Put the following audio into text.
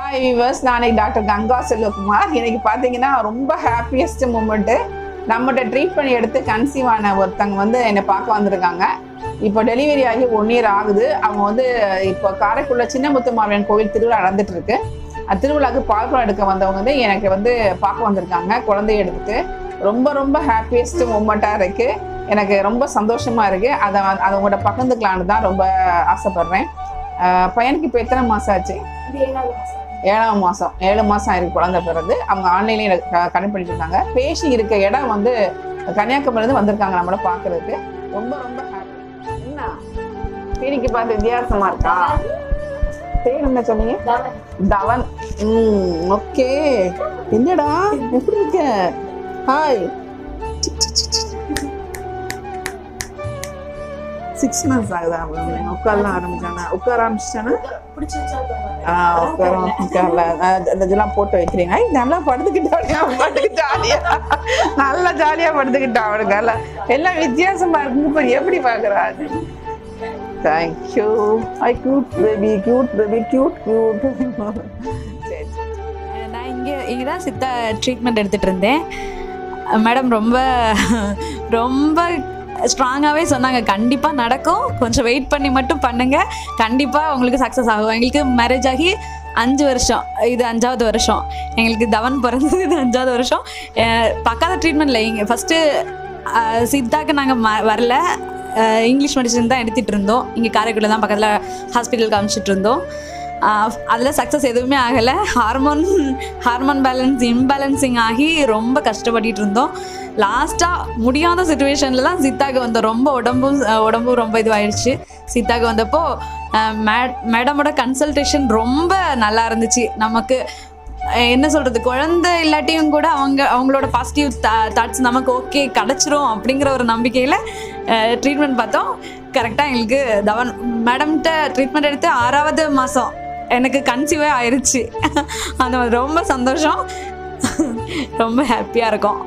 Hi viewers, நாளைக்கு doctor Ganga Selvakumar. இன்னைக்கு பார்த்தீங்கன்னா ரொம்ப ஹாப்பியஸ்ட் மூமெண்ட்டு. நம்மகிட்ட ட்ரீட்மெண்ட் எடுத்து கன்சீவ் ஆன ஒருத்தங்க வந்து என்னை பார்க்க வந்திருக்காங்க. இப்போ டெலிவரி ஆகி 1 year ஆகுது. அவங்க வந்து இப்போ காரைக்குள்ள சின்ன முத்துமாரியம்மன் கோவில் திருவிழா நடந்துட்டு இருக்கு. அந்த திருவிழாவுக்கு பால்குடம் எடுக்க வந்தவங்க வந்து எனக்கு வந்து பார்க்க வந்திருக்காங்க குழந்தைய எடுத்துட்டு. ரொம்ப ரொம்ப ஹாப்பியஸ்ட் மூமெண்ட்டாக இருக்குது. எனக்கு ரொம்ப சந்தோஷமாக இருக்குது. அதை உங்கள்கிட்ட பகிர்ந்துக்கலான்னு தான் ரொம்ப ஆசைப்பட்றேன். பையனுக்கு இப்போ எத்தனை மாதம் ஆச்சு? 7ஆம் மாதம். 7 மாதம் ஆயிருக்கு குழந்தை பிறகு. அவங்க ஆன்லைன்லேயே கனெக்ட் பண்ணிட்டு இருக்காங்க. பேசி இருக்க இடம் வந்து கன்னியாகுமரியிலேருந்து வந்திருக்காங்க நம்மளை பார்க்கறதுக்கு. ரொம்ப ரொம்ப ஹாப்பி. என்ன பீடிக்கு பார்த்து வித்தியாசமா இருக்கா? பேர் என்ன சொன்னீங்க? தவன். ஓகே. என்னடா எப்படி இருக்க? ஹாய். 6 months ஆகுதா? உட்காரலாம் ஆரம்பிச்சானா? உட்கார ஆரம்பிச்சிட்டானா? உட்காரல. இதெல்லாம் போட்டு வைக்கிறீங்க. நல்லா படுத்துக்கிட்டா ஜாலியா, நல்லா ஜாலியா படுத்துக்கிட்டா. அவனுக்கு எல்லாம் வித்தியாசமா இருக்கு. எப்படி பாக்குறாரு? தேங்க்யூ. ஐ cute baby, cute baby, cute cute. நான் இங்கே தான் சித்தா ட்ரீட்மெண்ட் எடுத்துகிட்டு இருந்தேன். மேடம் ரொம்ப ரொம்ப ஸ்ட்ராங்காகவே சொன்னாங்க, கண்டிப்பாக நடக்கும், கொஞ்சம் வெயிட் பண்ணி மட்டும் பண்ணுங்கள், கண்டிப்பாக உங்களுக்கு சக்ஸஸ் ஆகும். எங்களுக்கு மேரேஜ் ஆகி 5 வருஷம், இது 5வது வருஷம். எங்களுக்கு தவன் பிறந்தது இது 5வது வருஷம். பக்காத ட்ரீட்மெண்ட்டில் இங்கே ஃபஸ்ட்டு சித்தாக்கு நாங்கள் வரல, இங்கிலீஷ் மெடிசன் தான் எடுத்துகிட்டு இருந்தோம். இங்கே காரைக்குடியில் தான் பக்கத்தில் ஹாஸ்பிட்டல் காமிச்சிட்டு இருந்தோம். அதில் சக்ஸஸ் எதுவுமே ஆகலை. ஹார்மோன் இம்பேலன்சிங் ஆகி ரொம்ப கஷ்டப்பட்டுட்டு இருந்தோம். லாஸ்ட்டாக முடியாத சுச்சுவேஷனில் தான் சித்தாக்கு வந்தோம். ரொம்ப உடம்பும் ரொம்ப இதுவாகிடுச்சு. சித்தாக்கு வந்தப்போ மேடமோட கன்சல்டேஷன் ரொம்ப நல்லா இருந்துச்சு. நமக்கு என்ன சொல்கிறது, குழந்தை இல்லாட்டியும் கூட அவங்களோட பாசிட்டிவ் தாட்ஸ் நமக்கு ஓகே கிடச்சிரும் அப்படிங்கிற ஒரு நம்பிக்கையில் ட்ரீட்மெண்ட் பார்த்தோம். கரெக்டாக எங்களுக்கு தவன் மேடம்கிட்ட ட்ரீட்மெண்ட் எடுத்து 6வது மாதம் எனக்கு கன்சீவே ஆயிடுச்சு. அந்த ரொம்ப சந்தோஷம், ரொம்ப ஹாப்பியாக இருக்கும்.